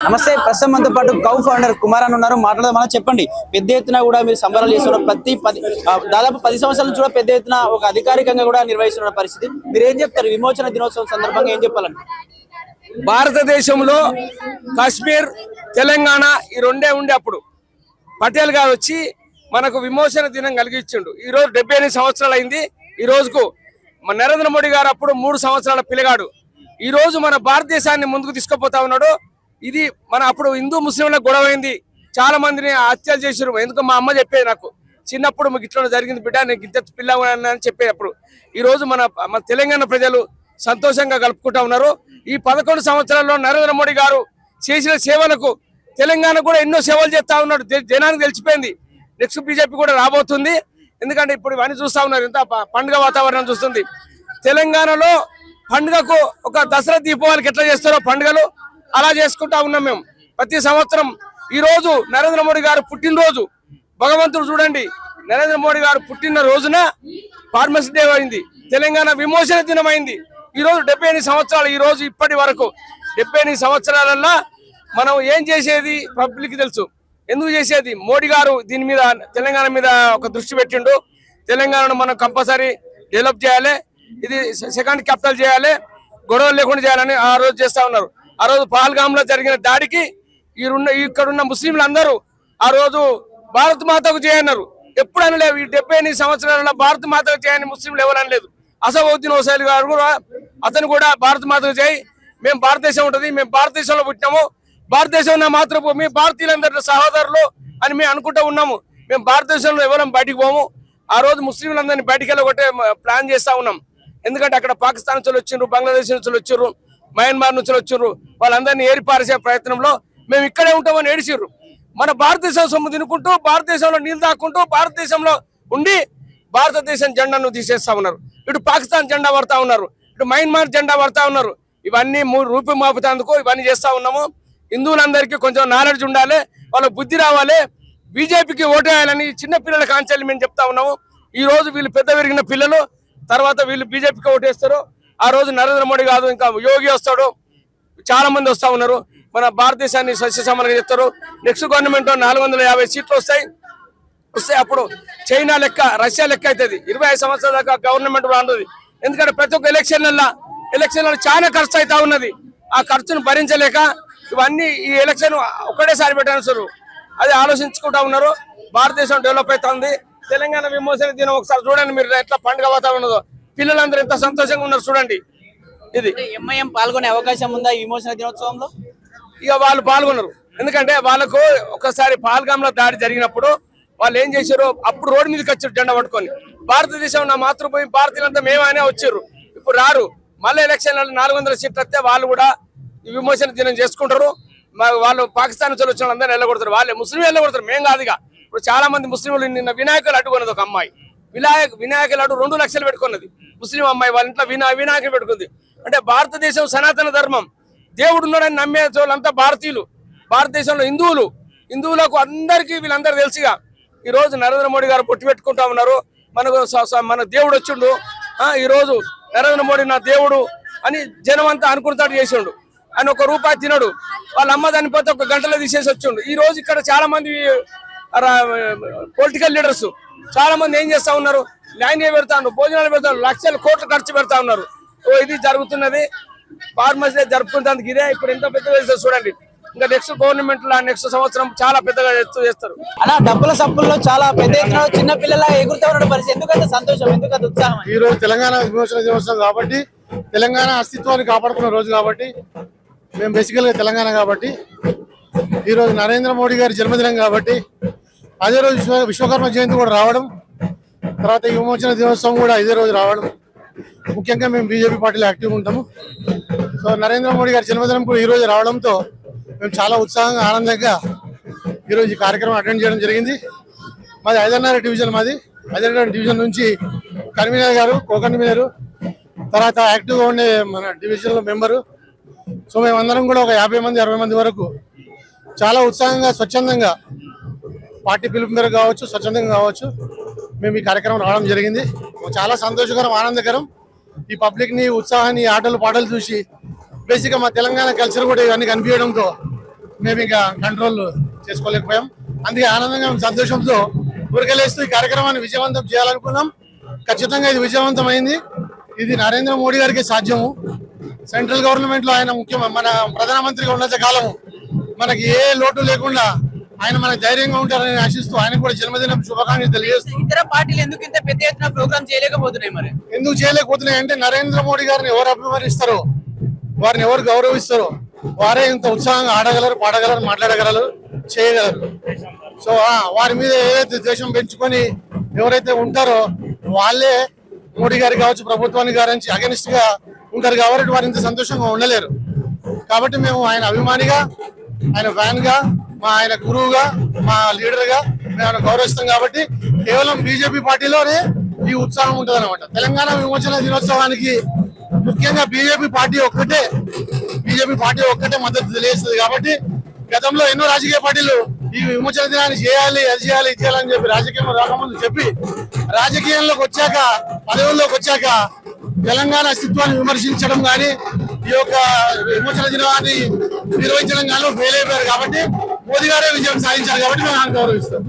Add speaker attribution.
Speaker 1: నమస్తే. ప్రస్తుతం మనతో పాటు కౌ ఫౌండర్ కుమార్ అని ఉన్నారు, మాట్లాడదాం. చెప్పండి, పెద్ద ఎత్తున కూడా మీరు సంబరాలు చేస్తున్నారు. దాదాపు 10 సంవత్సరాల నుంచి కూడా పెద్ద ఎత్తున ఒక అధికారికంగా కూడా నిర్వహిస్తున్న పరిస్థితి. మీరు ఏం చెప్తారు విమోచన దినోత్సవం సందర్భంగా ఏం చెప్పాలండి?
Speaker 2: భారతదేశంలో కాశ్మీర్, తెలంగాణ ఈ రెండే ఉండే అప్పుడు పటేల్ గారు వచ్చి మనకు విమోచన దినం కలిగించిండు. ఈ రోజు 78 సంవత్సరాలు అయింది. ఈ రోజుకు మన నరేంద్ర మోడీ గారు అప్పుడు 3 సంవత్సరాల పిల్లగాడు. ఈ రోజు మన భారతదేశాన్ని ముందుకు తీసుకుపోతా ఉన్నాడు. ఇది మన అప్పుడు హిందూ ముస్లింలకు గొడవైంది, చాలా మందిని హత్యలు చేసారు. ఎందుకు మా అమ్మ చెప్పేది నాకు, చిన్నప్పుడు మీకు ఇట్లా జరిగింది బిడ్డ, నేను ఇంత పిల్ల అని చెప్పేటప్పుడు. ఈ రోజు మన తెలంగాణ ప్రజలు సంతోషంగా గలుపుకుంటా ఉన్నారు. ఈ 11 సంవత్సరాల్లో నరేంద్ర మోడీ గారు చేసిన సేవలకు తెలంగాణ కూడా ఎన్నో సేవలు చేస్తా ఉన్నాడు. జనానికి తెలిసిపోయింది. నెక్స్ట్ బీజేపీ కూడా రాబోతుంది. ఎందుకంటే ఇప్పుడు ఇవన్నీ చూస్తా ఉన్నారు, ఎంత పండుగ వాతావరణం చూస్తుంది. తెలంగాణలో పండుగకు ఒక దసరా దీపావళికి ఎట్లా చేస్తారో పండుగలు అలా చేసుకుంటా ఉన్నాం మేము ప్రతి సంవత్సరం. ఈ రోజు నరేంద్ర మోడీ గారు పుట్టినరోజు, భగవంతుడు చూడండి, నరేంద్ర మోడీ గారు పుట్టిన రోజున ఫార్మసీ డే అయింది, తెలంగాణ విమోచన దినం అయింది. ఈ రోజు 78 సంవత్సరాలు. ఈ రోజు ఇప్పటి వరకు 78 సంవత్సరాలల్లో మనం ఏం చేసేది పబ్లిక్ తెలుసు. ఎందుకు చేసేది? మోడీ గారు దీని మీద, తెలంగాణ మీద ఒక దృష్టి పెట్టిండు. తెలంగాణను మనం కంపల్సరీ డెవలప్ చేయాలి, ఇది సెకండ్ క్యాపిటల్ చేయాలి, గొడవలు లేకుండా చేయాలని ఆ రోజు చేస్తా ఉన్నారు. ఆ రోజు పహల్గామ్లో జరిగిన దాడికి ఇక్కడున్న ముస్లింలు అందరూ ఆ రోజు భారత్ మాతకు చేయన్నారు. ఎప్పుడైనా లేవు. ఈ 78 సంవత్సరాలలో భారత్ మాతకు చేయని ముస్లింలు ఎవరని లేదు. అసదుద్దీన్ ఓవైసీ గారు కూడా, అతను కూడా భారత్ మాతకు చేయి, మేము భారతదేశం ఉంటుంది, మేము భారతదేశంలో పుట్టినాము, భారతదేశం ఉన్న మాతృభూమి, భారతీయులందరూ సహోదరులు అని మేము అనుకుంటూ ఉన్నాము. మేము భారతదేశంలో ఎవరం బయటికి పోము. ఆ రోజు ముస్లింలందరినీ బయటికి వెళ్ళగొట్టే ప్లాన్ చేస్తా ఉన్నాం. ఎందుకంటే అక్కడ పాకిస్తాన్ నుంచి వచ్చిండ్రు, బంగ్లాదేశ్ నుంచి వచ్చిర్రు, మయన్మార్ నుంచి వచ్చిర్రు. వాళ్ళందరినీ ఏరిపారేసే ప్రయత్నంలో మేము ఇక్కడే ఉంటామని ఏడిచిర్రు. మన భారతదేశం సొమ్ము తినుకుంటూ, భారతదేశంలో నీళ్ళు దాక్కుంటూ, భారతదేశంలో ఉండి భారతదేశం జెండాను తీసేస్తా ఉన్నారు. ఇటు పాకిస్తాన్ జెండా పడతా ఉన్నారు, ఇటు మయన్మార్ జెండా పడతా ఉన్నారు. ఇవన్నీ రూపం మాపుతందుకు ఇవన్నీ చేస్తా ఉన్నాము. హిందువులందరికీ కొంచెం నాలెడ్జ్ ఉండాలి, వాళ్ళ బుద్ధి రావాలి, బీజేపీకి ఓటేయాలని చిన్న పిల్లల కాంచాలి మేము చెప్తా ఉన్నాము. ఈ రోజు వీళ్ళు పెద్ద పెరిగిన పిల్లలు, తర్వాత వీళ్ళు బీజేపీకి ఓటేస్తారు. ఆ రోజు నరేంద్ర మోడీ కాదు, ఇంకా యోగి వస్తాడు, చాలా మంది వస్తా ఉన్నారు. మన భారతదేశాన్ని సస్యశ్యామలంగా చెప్తారు. నెక్స్ట్ గవర్నమెంట్ 450 సీట్లు వస్తాయి. అప్పుడు చైనా లెక్క, రష్యా లెక్క అవుతుంది. 25 సంవత్సరాల దాకా గవర్నమెంట్ రానుంది. ఎందుకంటే ప్రతి ఒక్క ఎలక్షన్లలో చాలా ఖర్చు అవుతా ఉన్నది. ఆ ఖర్చును భరించలేక ఇవన్నీ ఈ ఎలక్షన్ ఒకటేసారి పెట్టారు. అది ఆలోచించుకుంటా ఉన్నారు. భారతదేశం డెవలప్ అవుతుంది. తెలంగాణ విమోచన దినం ఒకసారి చూడండి మీరు, ఎట్లా పండుగ వాతావరణం ఉన్నదో, పిల్లలందరూ ఎంత సంతోషంగా ఉన్నారు చూడండి. ఇది
Speaker 1: ఎంఐఎం పాల్గొనే అవకాశం ఉందా ఈ విమోచన దినోత్సవంలో?
Speaker 2: ఇక వాళ్ళు పాల్గొన్నారు. ఎందుకంటే వాళ్ళకు ఒకసారి పహల్గామ్లో దాడి జరిగినప్పుడు వాళ్ళు ఏం చేశారు, అప్పుడు రోడ్డు మీదకి వచ్చారు జెండా పట్టుకొని. భారతదేశం నా మాతృభూమి, భారతీయులంతా మేమైనా వచ్చారు. ఇప్పుడు రారు. మళ్ళీ ఎలక్షన్లలో 400 సీట్లు వస్తే వాళ్ళు కూడా విమోచన దినం చేసుకుంటారు. వాళ్ళు పాకిస్తాన్ నుంచి వచ్చిన అందరినీ వెళ్ళగొడతారు. వాళ్ళే ముస్లిం వెళ్ళగొడతారు, మేము కాదుగా. ఇప్పుడు చాలా మంది ముస్లింలు నిన్న వినాయకులు అడ్డుకున్నది. ఒక అమ్మాయి వినాయకులు అడ్డు 2 లక్షలు పెట్టుకున్నది. ముస్లిం అమ్మాయి వాళ్ళ ఇంట్లో వినాయకులు పెట్టుకుంది. అంటే భారతదేశం సనాతన ధర్మం, దేవుడు ఉన్నాడని నమ్మే వాళ్ళంతా భారతీయులు. భారతదేశంలో హిందువులకు అందరికీ వీళ్ళందరూ తెలుసుగా. ఈ రోజు నరేంద్ర మోడీ గారు పొట్టు పెట్టుకుంటా ఉన్నారు. మన దేవుడు వచ్చిండు. ఈ రోజు నరేంద్ర మోడీ నా దేవుడు అని జనం అంతా అనుకుంటాడు చేసిండు. ఆయన 1 రూపాయి తినడు. వాళ్ళ అమ్మ చనిపోతే 1 గంటలో తీసేసి వచ్చిండు. ఈ రోజు ఇక్కడ చాలా మంది పొలిటికల్ లీడర్స్ చాలా మంది ఏం చేస్తా ఉన్నారు, లైన్ పెడతాను, భోజనాలు పెడతాను, లక్షల కోట్లు ఖర్చు పెడతా ఉన్నారు. ఇది జరుగుతున్నది. ఫార్మర్స్ డే జరుపుకుంటానికి ఇదే ఇప్పుడు ఎంత పెద్దగా చూడండి. ఇంకా నెక్స్ట్ గవర్నమెంట్ నెక్స్ట్ సంవత్సరం చాలా పెద్దగా చేస్తారు.
Speaker 1: అలా డబ్బుల సప్పుల్లో చాలా పెద్ద ఎత్తున చిన్న పిల్లల ఎగురుతా ఉన్న పరిస్థితి. ఎందుకంటే సంతోషం, ఎందుకంటే ఉత్సాహం.
Speaker 3: ఈ రోజు తెలంగాణ విమోచన దినోత్సవం కాబట్టి, తెలంగాణ అస్తిత్వాన్ని కాపాడుకున్న రోజు కాబట్టి, మేము బేసికల్గా తెలంగాణ కాబట్టి, ఈరోజు నరేంద్ర మోడీ గారి జన్మదినం కాబట్టి, అదే రోజు విశ్వకర్మ జయంతి కూడా రావడం, తర్వాత ఈ విమోచన దినోత్సవం కూడా ఇదే రోజు రావడం. ముఖ్యంగా మేము బీజేపీ పార్టీలో యాక్టివ్గా ఉంటాము. సో నరేంద్ర మోడీ గారి జన్మదినం కూడా ఈరోజు రావడంతో మేము చాలా ఉత్సాహంగా, ఆనందంగా ఈరోజు ఈ కార్యక్రమం అటెండ్ చేయడం జరిగింది. మాది 5వ డివిజన్. మాది 5వ డివిజన్ నుంచి కన్వీనర్ గారు, కో కన్వీనరు, తర్వాత యాక్టివ్గా ఉండే మన డివిజన్లో మెంబరు. సో మేమందరం కూడా ఒక 50 మంది 60 మంది వరకు చాలా ఉత్సాహంగా, స్వచ్ఛందంగా, పార్టీ పిలుపు మేరకు కావచ్చు, స్వచ్ఛందంగా కావచ్చు, మేము ఈ కార్యక్రమం రావడం జరిగింది. చాలా సంతోషకరం, ఆనందకరం. ఈ పబ్లిక్ని, ఉత్సాహాన్ని, ఆటలు పాటలు చూసి బేసిక్గా మా తెలంగాణ కల్చర్ కూడా ఇవన్నీ కనిపించడంతో మేము ఇంకా కంట్రోల్ చేసుకోలేకపోయాం. అందుకే ఆనందంగా సంతోషంతో ఊరికెళ్ళేస్తూ ఈ కార్యక్రమాన్ని విజయవంతం చేయాలనుకున్నాం. ఖచ్చితంగా ఇది విజయవంతమైంది. ఇది నరేంద్ర మోడీ గారికి సాధ్యము. సెంట్రల్ గవర్నమెంట్ లో ఆయన మన ప్రధానమంత్రిగా ఉన్నంత కాలము మనకి ఏ లోటు లేకుండా ఆయన మనకు ధైర్యంగా ఉంటారని ఆశిస్తూ ఆయన కూడా జన్మదినం శుభాకాంక్షలు తెలియజేస్తూ
Speaker 1: ఇతర పార్టీలు ఎందుకు ఇంత పెద్ద ఎత్తున ప్రోగ్రామ్ చేయలేకపోతున్నాయి? మరి
Speaker 3: ఎందుకు చేయలేకపోతున్నాయి అంటే నరేంద్ర మోడీ గారిని ఎవరు అభిమానిస్తారో, వారిని ఎవరు గౌరవిస్తారో వారే ఇంత ఉత్సాహంగా ఆడగలరు, పాడగలరు, మాట్లాడగలరు, చేయగలరు. సో వారి మీద ఏదైతే ద్వేషం పెంచుకొని ఎవరైతే ఉంటారో వాళ్ళే మోడీ గారి కావచ్చు, ప్రభుత్వానికి గారించి అగెనిస్ట్ గా ఉంటారు కాబట్టి వారు ఇంత సంతోషంగా ఉండలేరు. కాబట్టి మేము ఆయన అభిమానిగా, ఆయన ఫ్యాన్ గా, ఆయన గురువుగా, మా లీడర్ గా మేము గౌరవిస్తాం. కాబట్టి కేవలం బీజేపీ పార్టీలోనే ఈ ఉత్సాహం ఉంటుంది అనమాట. తెలంగాణ విమోచన దినోత్సవానికి ముఖ్యంగా బీజేపీ పార్టీ ఒక్కటే మద్దతు తెలియజేస్తుంది. కాబట్టి గతంలో ఎన్నో రాజకీయ పార్టీలు ఈ విమోచన దినాన్ని చేయాలి, అది చేయాలి, ఇది చేయాలని చెప్పి రాజకీయం రాకముందు చెప్పి రాజకీయంలోకి వచ్చాక, పదవుల్లోకి వచ్చాక తెలంగాణ అస్తిత్వాన్ని విమర్శించడం కానీ, ఈ యొక్క విమోచన దినాన్ని నిర్వహించడం కానీ ఫెయిల్ అయిపోయారు. కాబట్టి మోదీ గారే విజయం సాధించారు. కాబట్టి మేము గౌరవిస్తాం.